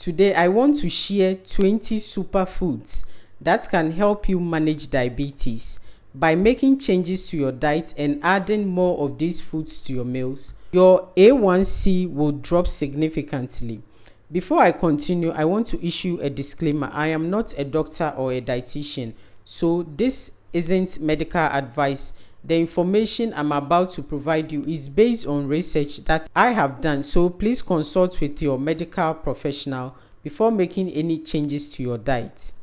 Today I want to share 20 superfoods that can help you manage diabetes. By making changes to your diet and adding more of these foods to your meals, your A1C will drop significantly. Before I continue, I want to issue a disclaimer. I am not a doctor or a dietitian, so this isn't medical advice. The information I'm about to provide you is based on research that I have done, so please consult with your medical professional before making any changes to your diet.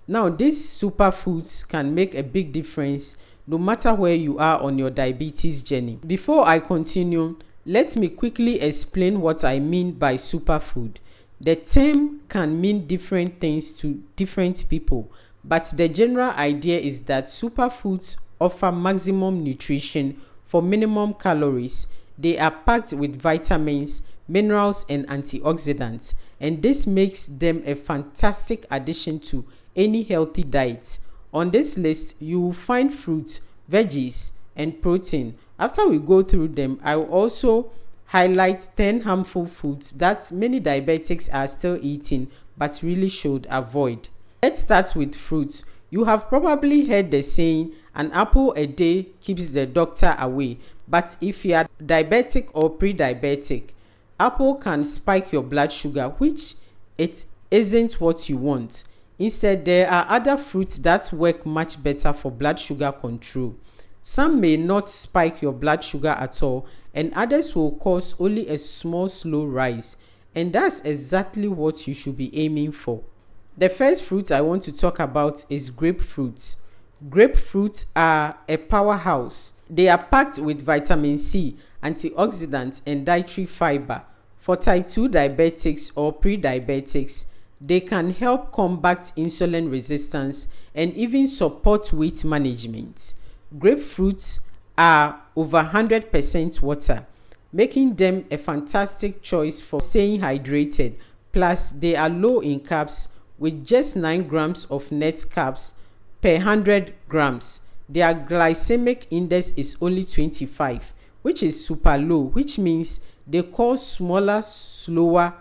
Now, these superfoods can make a big difference no matter where you are on your diabetes journey. Before I continue, let me quickly explain what I mean by superfood. The term can mean different things to different people, but the general idea is that superfoods offer maximum nutrition for minimum calories. They are packed with vitamins, minerals, and antioxidants, and this makes them a fantastic addition to any healthy diet. On this list, you will find fruits, veggies, and protein. After we go through them, I will also highlight 10 harmful foods that many diabetics are still eating but really should avoid. Let's start with fruits. You have probably heard the saying, an apple a day keeps the doctor away. But if you are diabetic or pre-diabetic, apple can spike your blood sugar, which it isn't what you want. Instead, there are other fruits that work much better for blood sugar control. Some may not spike your blood sugar at all, and others will cause only a small slow rise. And that's exactly what you should be aiming for. The first fruit I want to talk about is grapefruits. Grapefruits are a powerhouse. They are packed with vitamin C, antioxidants, and dietary fiber. For type 2 diabetics or pre-diabetics, they can help combat insulin resistance and even support weight management. Grapefruits are over 100% water, making them a fantastic choice for staying hydrated. Plus, they are low in carbs with just 9 grams of net carbs per 100 grams. Their glycemic index is only 25, which is super low, which means they cause smaller, slower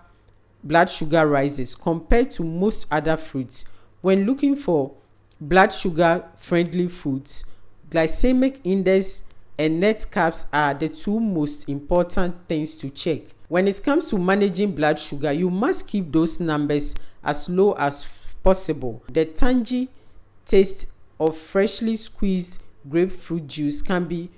blood sugar rises compared to most other fruits. When looking for blood sugar friendly foods, glycemic index and net carbs are the two most important things to check. When it comes to managing blood sugar, you must keep those numbers as low as possible. The tangy taste of freshly squeezed grapefruit juice can be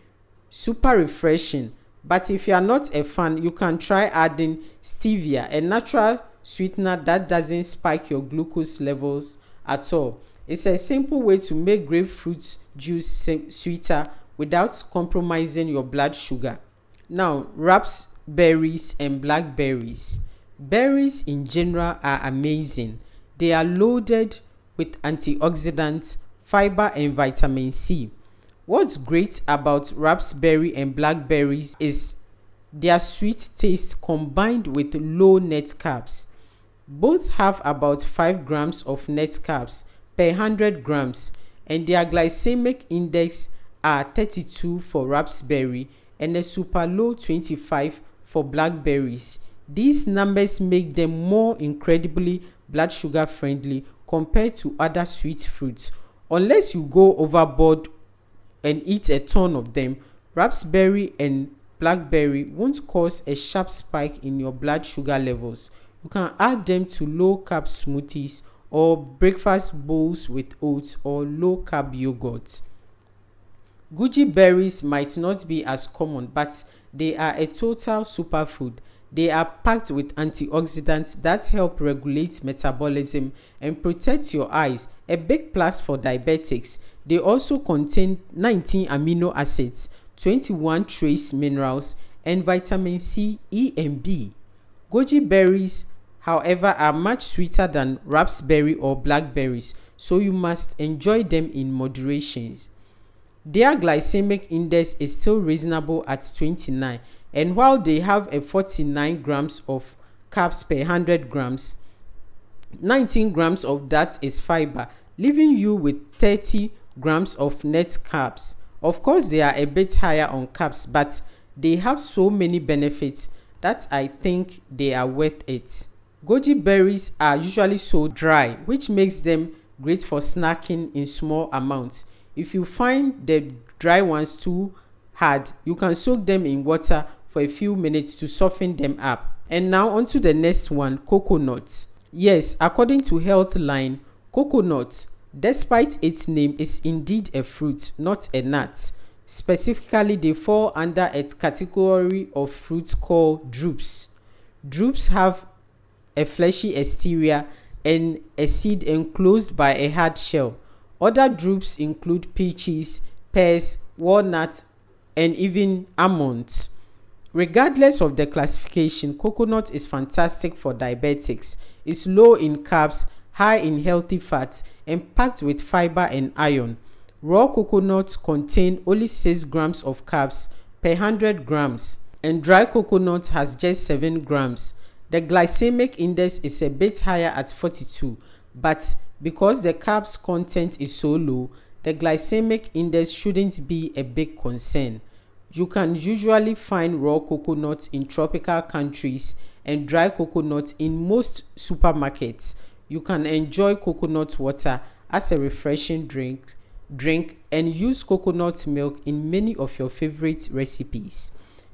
super refreshing, but if you are not a fan, you can try adding stevia, a natural sweetener that doesn't spike your glucose levels at all. It's a simple way to make grapefruit juice sweeter without compromising your blood sugar. Now, raspberries and blackberries. Berries in general are amazing. They are loaded with antioxidants, fiber, and vitamin C. What's great about raspberry and blackberries is their sweet taste combined with low net carbs. Both have about 5 grams of net carbs per 100 grams, and their glycemic index are 32 for raspberry and a super low 25 for blackberries. These numbers make them more incredibly blood sugar friendly compared to other sweet fruits. Unless you go overboard and eat a ton of them, raspberry and blackberry won't cause a sharp spike in your blood sugar levels. You can add them to low carb smoothies or breakfast bowls with oats or low carb yogurt. Goji berries might not be as common, but they are a total superfood. They are packed with antioxidants that help regulate metabolism and protect your eyes, a big plus for diabetics. They also contain 19 amino acids, 21 trace minerals, and vitamin C, E, and B. Goji berries, however, are much sweeter than raspberry or blackberries, so you must enjoy them in moderation. Their glycemic index is still reasonable at 29, and while they have a 49 grams of carbs per 100 grams, 19 grams of that is fiber, leaving you with 30 grams of net carbs. Of course, they are a bit higher on carbs, but they have so many benefits that I think they are worth it. Goji berries are usually sold dry, which makes them great for snacking in small amounts. If you find the dry ones too hard, you can soak them in water for a few minutes to soften them up. And now on to the next one, coconut. Yes, according to Healthline, coconut, despite its name, is indeed a fruit, not a nut. Specifically, they fall under a category of fruits called drupes. Drupes have a fleshy exterior and a seed enclosed by a hard shell. Other drupes include peaches, pears, walnuts, and even almonds. Regardless of the classification, coconut is fantastic for diabetics. It's low in carbs, high in healthy fats, and packed with fiber and iron. Raw coconuts contain only 6 grams of carbs per 100 grams, and dry coconut has just 7 grams. The glycemic index is a bit higher at 42, but because the carbs content is so low, the glycemic index shouldn't be a big concern. You can usually find raw coconut in tropical countries and dry coconut in most supermarkets. You can enjoy coconut water as a refreshing drink and use coconut milk in many of your favorite recipes.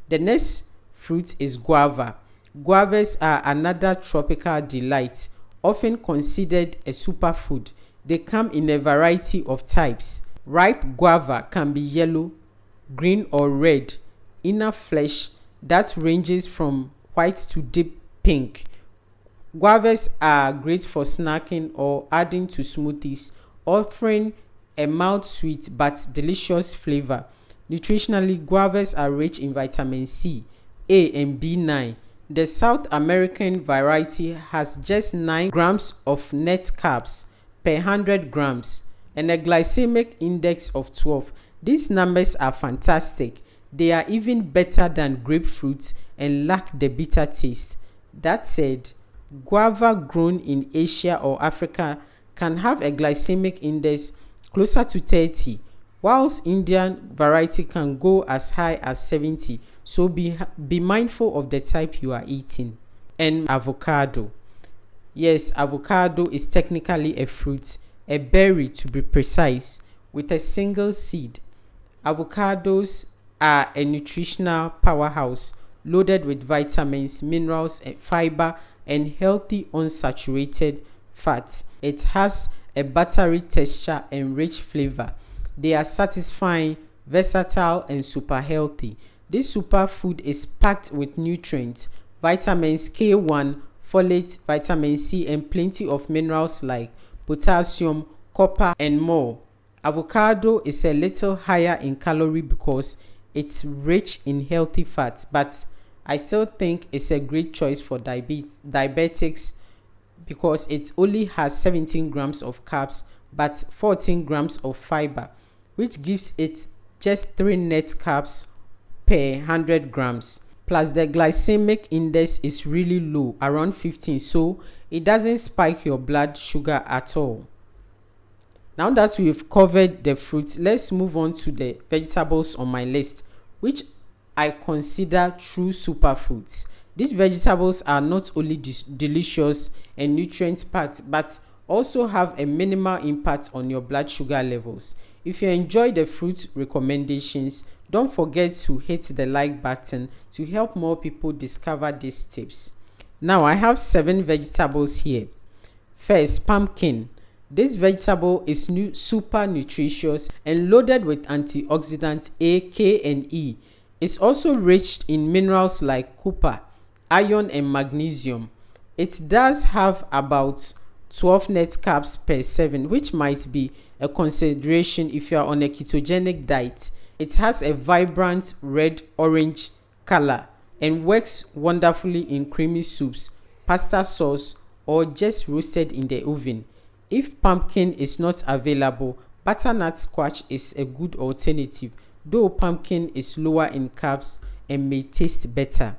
The next fruit is guava. Guavas are another tropical delight, often considered a superfood. They come in a variety of types. Ripe guava can be yellow, green or red, inner flesh that ranges from white to deep pink. Guavas are great for snacking or adding to smoothies, offering a mild sweet but delicious flavor. Nutritionally, guavas are rich in vitamin C, A and B9. The South American variety has just 9 grams of net carbs per 100 grams and a glycemic index of 12. These numbers are fantastic. They are even better than grapefruit and lack the bitter taste. That said, guava grown in Asia or Africa can have a glycemic index closer to 30, whilst Indian variety can go as high as 70. So be mindful of the type you are eating. And avocado. Yes, avocado is technically a fruit, a berry to be precise, with a single seed. Avocados are a nutritional powerhouse loaded with vitamins, minerals, and fiber, and healthy unsaturated fats. It has a buttery texture and rich flavor. They are satisfying, versatile, and super healthy. This superfood is packed with nutrients, vitamins K1, folate, vitamin C, and plenty of minerals like potassium, copper, and more. Avocado is a little higher in calorie because it's rich in healthy fats, but I still think it's a great choice for diabetics because it only has 17 grams of carbs but 14 grams of fiber, which gives it just 3 net carbs per 100 grams. Plus the glycemic index is really low, around 15, so it doesn't spike your blood sugar at all. Now that we've covered the fruits, let's move on to the vegetables on my list, which I consider true superfoods. These vegetables are not only delicious and nutrient packed, but also have a minimal impact on your blood sugar levels. If you enjoy the fruit recommendations, don't forget to hit the like button to help more people discover these tips. Now I have 7 vegetables here. First, pumpkin. This vegetable is super nutritious and loaded with antioxidants A, K, and E. It's also rich in minerals like copper, iron, and magnesium. It does have about 12 net carbs per 7, which might be a consideration if you are on a ketogenic diet. It has a vibrant red-orange color and works wonderfully in creamy soups, pasta sauce, or just roasted in the oven. If pumpkin is not available, butternut squash is a good alternative, though pumpkin is lower in carbs and may taste better.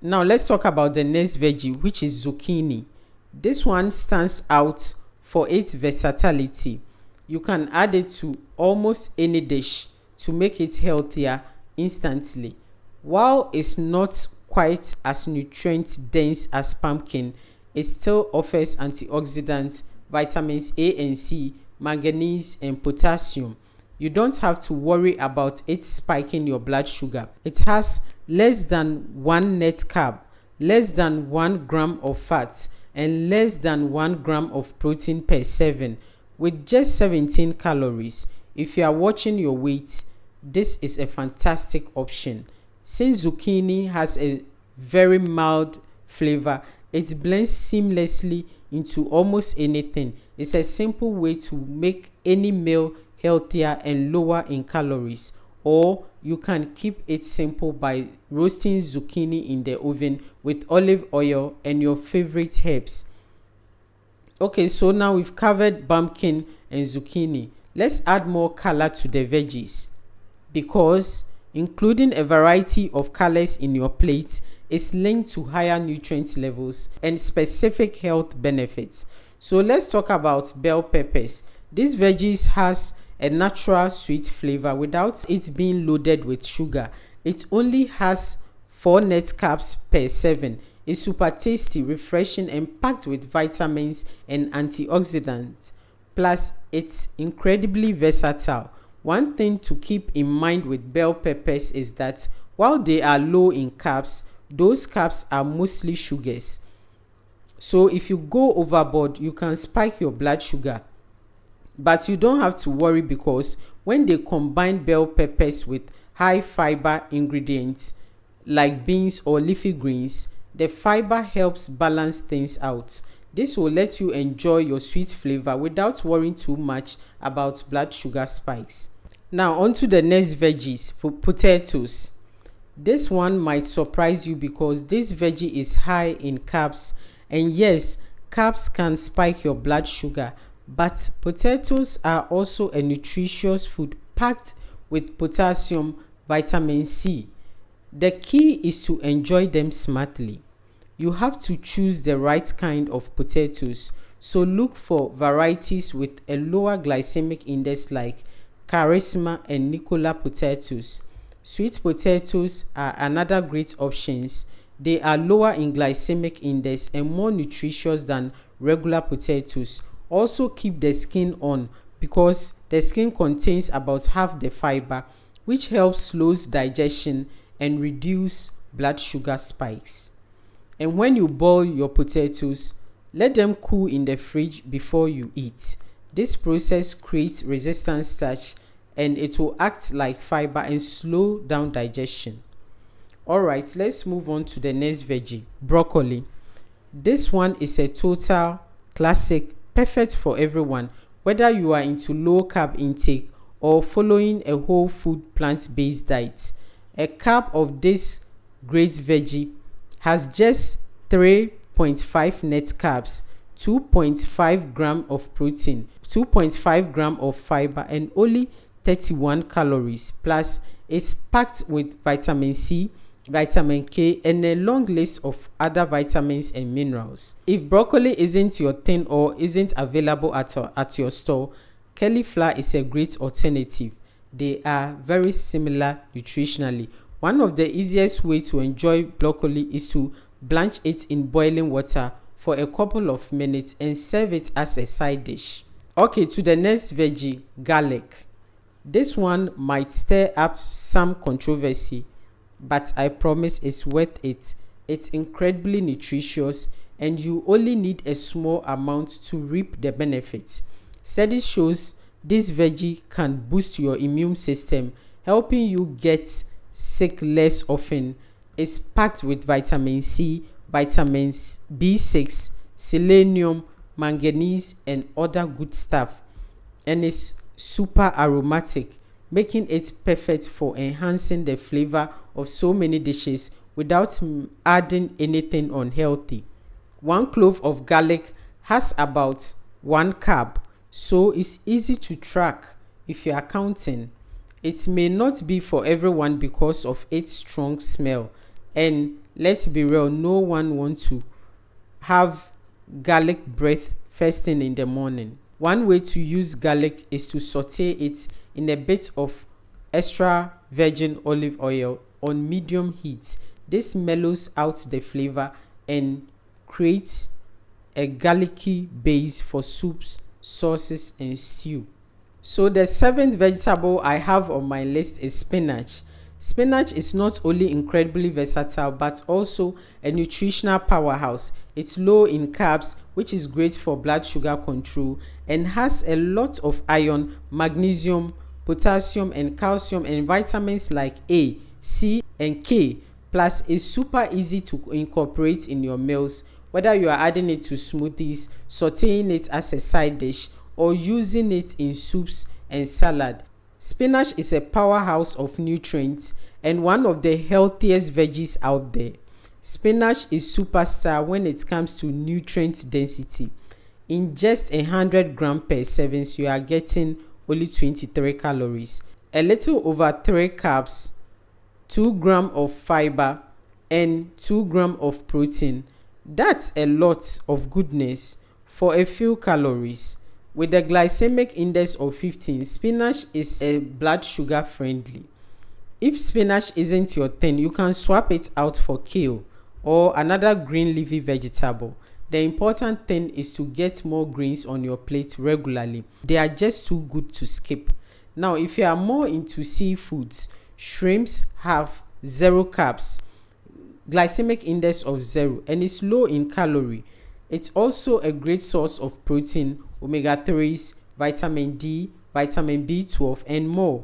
Now let's talk about the next veggie, which is zucchini. This one stands out for its versatility. You can add it to almost any dish to make it healthier instantly. While it's not quite as nutrient dense as pumpkin, it still offers antioxidants, vitamins A and C, manganese and potassium. You don't have to worry about it spiking your blood sugar. It has less than 1 net carb, less than 1 gram of fat, and less than 1 gram of protein per serving, with just 17 calories. If you are watching your weight, this is a fantastic option. Since zucchini has a very mild flavor, it blends seamlessly into almost anything. It's a simple way to make any meal healthier and lower in calories. Or you can keep it simple by roasting zucchini in the oven with olive oil and your favorite herbs. Okay, so now we've covered pumpkin and zucchini. Let's add more color to the veggies, because including a variety of colors in your plate is linked to higher nutrient levels and specific health benefits. So let's talk about bell peppers. This veggies has a natural sweet flavor without it being loaded with sugar. It only has 4 net carbs per serving. It's super tasty, refreshing, and packed with vitamins and antioxidants. Plus, it's incredibly versatile. One thing to keep in mind with bell peppers is that while they are low in carbs, those carbs are mostly sugars. So if you go overboard, you can spike your blood sugar. But you don't have to worry, because when they combine bell peppers with high fiber ingredients like beans or leafy greens, the fiber helps balance things out. This will let you enjoy your sweet flavor without worrying too much about blood sugar spikes. Now on to the next veggies, for potatoes. This one might surprise you because this veggie is high in carbs, and yes, carbs can spike your blood sugar, but potatoes are also a nutritious food packed with potassium, vitamin C. The key is to enjoy them smartly. You have to choose the right kind of potatoes, so look for varieties with a lower glycemic index like Charisma and Nicola potatoes. Sweet potatoes are another great options. They are lower in glycemic index and more nutritious than regular potatoes. Also keep the skin on, because the skin contains about half the fiber, which helps slows digestion and reduce blood sugar spikes. And when you boil your potatoes, let them cool in the fridge before you eat. This process creates resistant starch, and it will act like fiber and slow down digestion. Alright, let's move on to the next veggie, broccoli. This one is a total classic, perfect for everyone, whether you are into low carb intake or following a whole food plant-based diet. A cup of this great veggie has just 3.5 net carbs, 2.5 gram of protein, 2.5 gram of fiber, and only 31 calories. Plus, it's packed with vitamin C, vitamin K, and a long list of other vitamins and minerals. If broccoli isn't your thing or isn't available at your store, cauliflower is a great alternative. They are very similar nutritionally. One of the easiest ways to enjoy broccoli is to blanch it in boiling water for a couple of minutes and serve it as a side dish. Okay, to the next veggie, garlic. This one might stir up some controversy, but I promise it's worth it. It's incredibly nutritious, and you only need a small amount to reap the benefits. Studies shows this veggie can boost your immune system, helping you get sick less often. It's packed with vitamin C, vitamins B6, selenium, manganese, and other good stuff, and it's super aromatic, making it perfect for enhancing the flavor of so many dishes without adding anything unhealthy. 1 clove of garlic has about 1 carb, so it's easy to track if you are counting. It may not be for everyone because of its strong smell, and let's be real, no one wants to have garlic breath first thing in the morning. One way to use garlic is to saute it in a bit of extra virgin olive oil on medium heat. This mellows out the flavor and creates a garlicky base for soups, sauces, and stew. So the seventh vegetable I have on my list is spinach. Spinach is not only incredibly versatile but also a nutritional powerhouse. It's low in carbs, which is great for blood sugar control, and has a lot of iron, magnesium, potassium, and calcium, and vitamins like A, C, and K. Plus, it's super easy to incorporate in your meals, whether you are adding it to smoothies, sauteing it as a side dish, or using it in soups and salad. Spinach is a powerhouse of nutrients and one of the healthiest veggies out there. Spinach is superstar when it comes to nutrient density. In just 100 grams per serving, you are getting only 23 calories, a little over 3 carbs, 2 grams of fiber, and 2 grams of protein. That's a lot of goodness for a few calories. With a glycemic index of 15, spinach is a blood sugar friendly. If spinach isn't your thing, you can swap it out for kale or another green leafy vegetable. The important thing is to get more greens on your plate regularly. They are just too good to skip. Now, if you are more into seafoods, shrimps have 0 carbs, glycemic index of 0, and is low in calorie. It's also a great source of protein, omega-3s, vitamin D, vitamin B12, and more.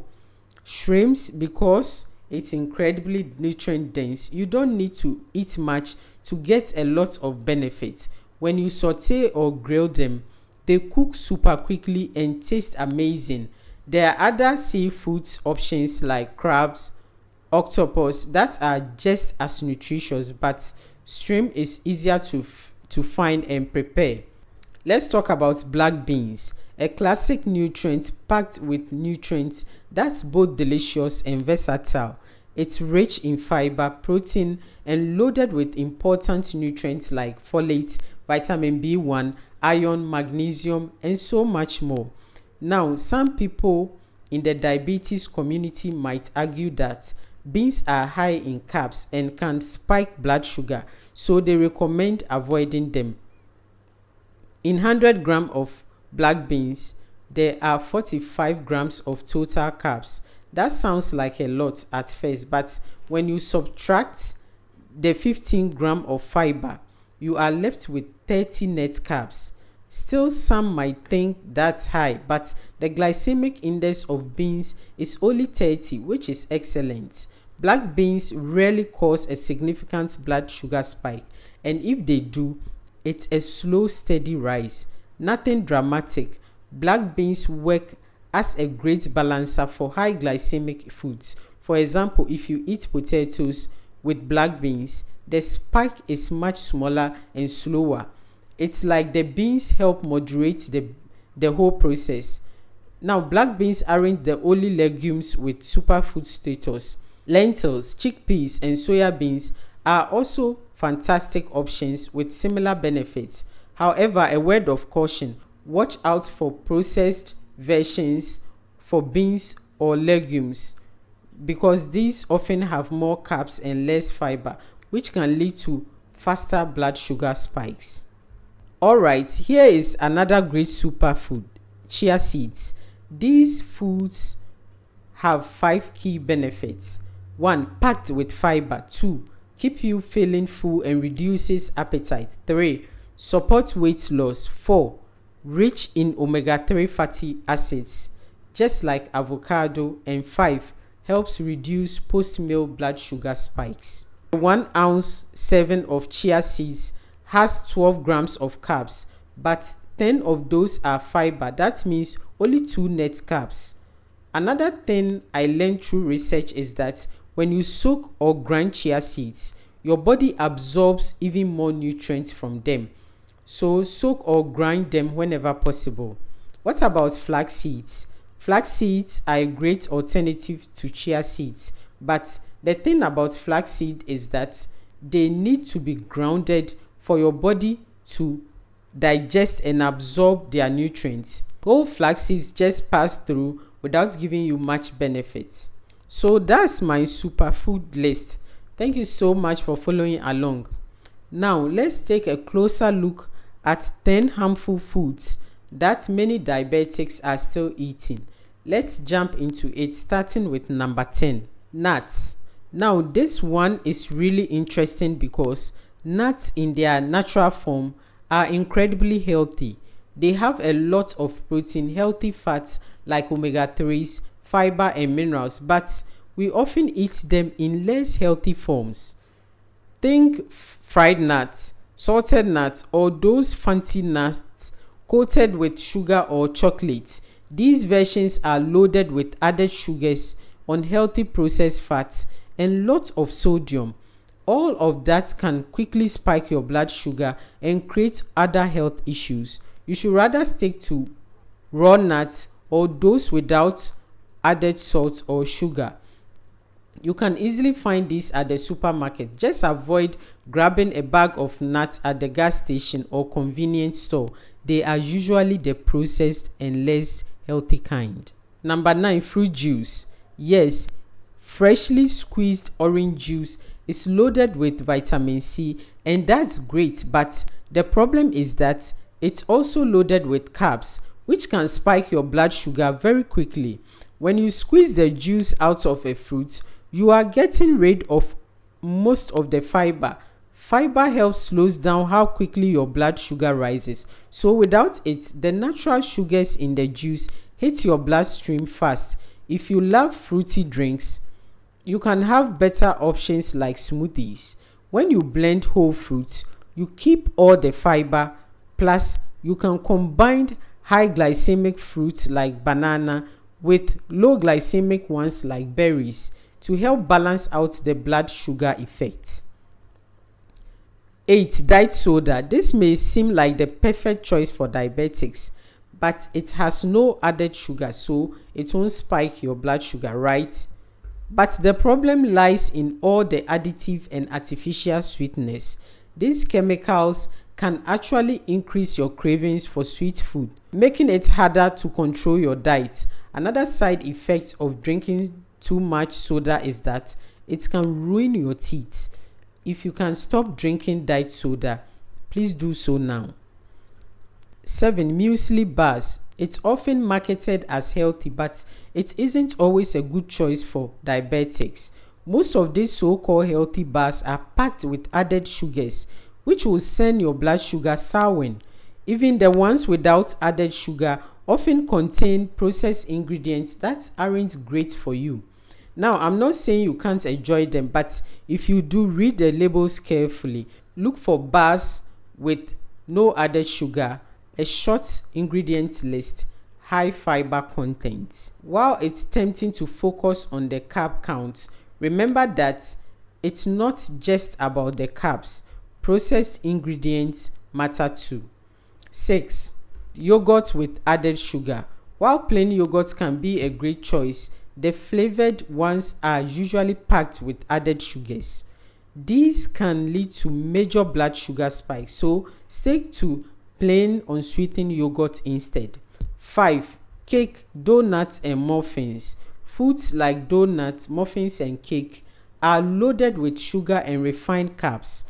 Shrimps, because it's incredibly nutrient dense, you don't need to eat much to get a lot of benefits. When you saute or grill them, they cook super quickly and taste amazing. There are other seafoods options like crabs, octopus that are just as nutritious, but shrimp is easier to find and prepare. Let's talk about black beans, a classic nutrient packed with nutrients that's both delicious and versatile. It's rich in fiber, protein, and loaded with important nutrients like folate, vitamin B1, iron, magnesium, and so much more. Now, some people in the diabetes community might argue that beans are high in carbs and can spike blood sugar, so they recommend avoiding them. In 100 grams of black beans, there are 45 grams of total carbs. That sounds like a lot at first, but when you subtract the 15 grams of fiber, you are left with 30 net carbs. Still, some might think that's high, but the glycemic index of beans is only 30, which is excellent. Black beans rarely cause a significant blood sugar spike, and if they do, it's a slow, steady rise. Nothing dramatic. Black beans work as a great balancer for high glycemic foods. For example, if you eat potatoes with black beans, the spike is much smaller and slower. It's like the beans help moderate the whole process. Now, black beans aren't the only legumes with superfood status. Lentils, chickpeas, and soya beans are also fantastic options with similar benefits. However, a word of caution: watch out for processed versions for beans or legumes, because these often have more carbs and less fiber, which can lead to faster blood sugar spikes. Alright, here is another great superfood: chia seeds. These foods have 5 key benefits. 1. Packed with fiber. 2. Keep you feeling full and reduces appetite. 3. Support weight loss. 4. Rich in omega-3 fatty acids, just like avocado. And 5. Helps reduce post-meal blood sugar spikes. A 1 ounce serving of chia seeds has 12 grams of carbs, but 10 of those are fiber. That means only 2 net carbs. Another thing I learned through research is that when you soak or grind chia seeds, your body absorbs even more nutrients from them. So soak or grind them whenever possible. What about flax seeds? Flax seeds are a great alternative to chia seeds, but the thing about flax seed is that they need to be grounded for your body to digest and absorb their nutrients. Whole flax seeds just pass through without giving you much benefit. So that's my superfood list. Thank you so much for following along. Now, let's take a closer look at 10 harmful foods that many diabetics are still eating. Let's jump into it, starting with number 10, nuts. Now, this one is really interesting because nuts in their natural form are incredibly healthy. They have a lot of protein, healthy fats like omega-3s, fiber and minerals, but we often eat them in less healthy forms. Think fried nuts, salted nuts, or those fancy nuts coated with sugar or chocolate. These versions are loaded with added sugars, unhealthy processed fats, and lots of sodium. All of that can quickly spike your blood sugar and create other health issues. You should rather stick to raw nuts or those without added salt or sugar. You can easily find these at the supermarket. Just avoid grabbing a bag of nuts at the gas station or convenience store. They are usually the processed and less healthy kind. Number 9, fruit juice. Yes, freshly squeezed orange juice is loaded with vitamin C, and that's great, but the problem is that it's also loaded with carbs, which can spike your blood sugar very quickly. When you squeeze the juice out of a fruit, you are getting rid of most of the fiber. Fiber helps slows down how quickly your blood sugar rises. So without it, the natural sugars in the juice hit your bloodstream fast. If you love fruity drinks, you can have better options like smoothies. When you blend whole fruits, you keep all the fiber, plus you can combine high glycemic fruits like banana with low glycemic ones like berries to help balance out the blood sugar effect. 8. Diet soda. This may seem like the perfect choice for diabetics, but it has no added sugar, so it won't spike your blood sugar, right? But the problem lies in all the additive and artificial sweetness. These chemicals can actually increase your cravings for sweet food, making it harder to control your diet. Another side effect of drinking too much soda is that it can ruin your teeth. If you can stop drinking diet soda, please do so now. 7. Muesli bars. It's often marketed as healthy, but it isn't always a good choice for diabetics. Most of these so-called healthy bars are packed with added sugars, which will send your blood sugar souring. Even the ones without added sugar often contain processed ingredients that aren't great for you. Now, I'm not saying you can't enjoy them, but if you do, read the labels carefully. Look for bars with no added sugar, a short ingredient list, high fiber content. While it's tempting to focus on the carb count, remember that it's not just about the carbs. Processed ingredients matter too. 6. Yogurt with added sugar. While plain yogurt can be a great choice, the flavored ones are usually packed with added sugars. These can lead to major blood sugar spikes, so stick to plain unsweetened yogurt instead. 5. Cake, donuts and muffins. Foods like donuts, muffins and cake are loaded with sugar and refined carbs.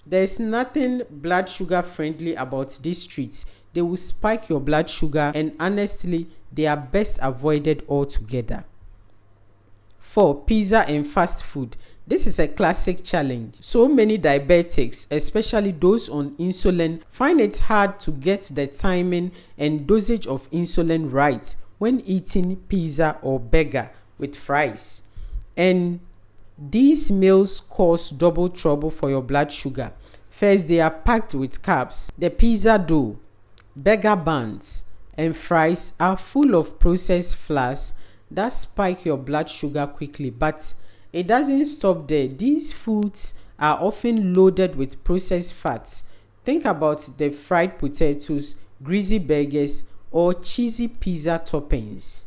There's nothing blood sugar friendly about these treats. They will spike your blood sugar, and honestly, they are best avoided altogether. 4. Pizza and fast food. This is a classic challenge. So many diabetics, especially those on insulin, find it hard to get the timing and dosage of insulin right when eating pizza or burger with fries. And these meals cause double trouble for your blood sugar. First, they are packed with carbs. The pizza dough, burger buns, and fries are full of processed flours that spike your blood sugar quickly, but it doesn't stop there. These foods are often loaded with processed fats. Think about the fried potatoes, greasy burgers, or cheesy pizza toppings.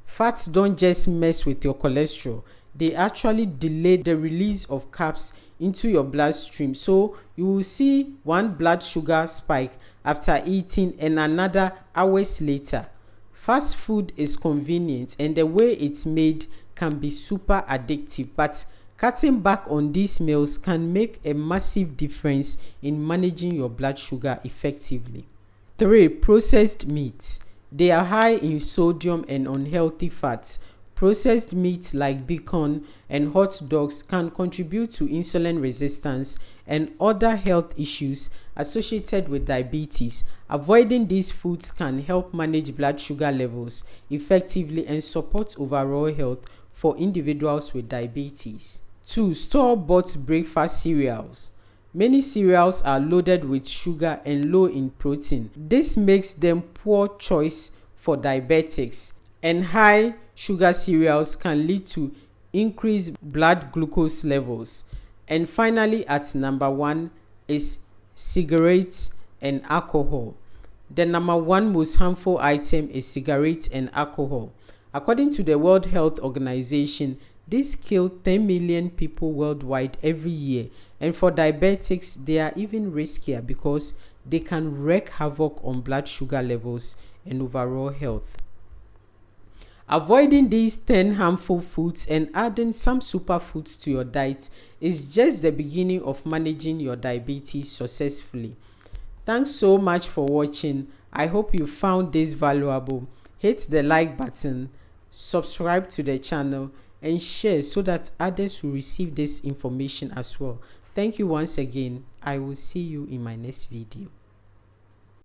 Fats don't just mess with your cholesterol, they actually delay the release of carbs into your bloodstream, so you will see one blood sugar spike after eating and another hours later. Fast food is convenient, and the way it's made can be super addictive, but Cutting back on these meals can make a massive difference in managing your blood sugar effectively. 3. Processed meats. They are high in sodium and unhealthy fats. Processed meats like bacon and hot dogs can contribute to insulin resistance and other health issues associated with diabetes. Avoiding these foods can help manage blood sugar levels effectively and support overall health for individuals with diabetes. 2. Store-bought breakfast cereals. Many cereals are loaded with sugar and low in protein. This makes them poor choice for diabetics, and high sugar cereals can lead to increased blood glucose levels. And finally, at number 1 is cigarettes and alcohol. The number 1 most harmful item is cigarettes and alcohol. According to the World Health Organization, these kill 10 million people worldwide every year, and for diabetics, they are even riskier because they can wreak havoc on blood sugar levels and overall health. Avoiding these 10 harmful foods and adding some superfoods to your diet is just the beginning of managing your diabetes successfully. Thanks so much for watching. I hope you found this valuable. Hit the like button, subscribe to the channel, and share so that others will receive this information as well. Thank you once again. I will see you in my next video.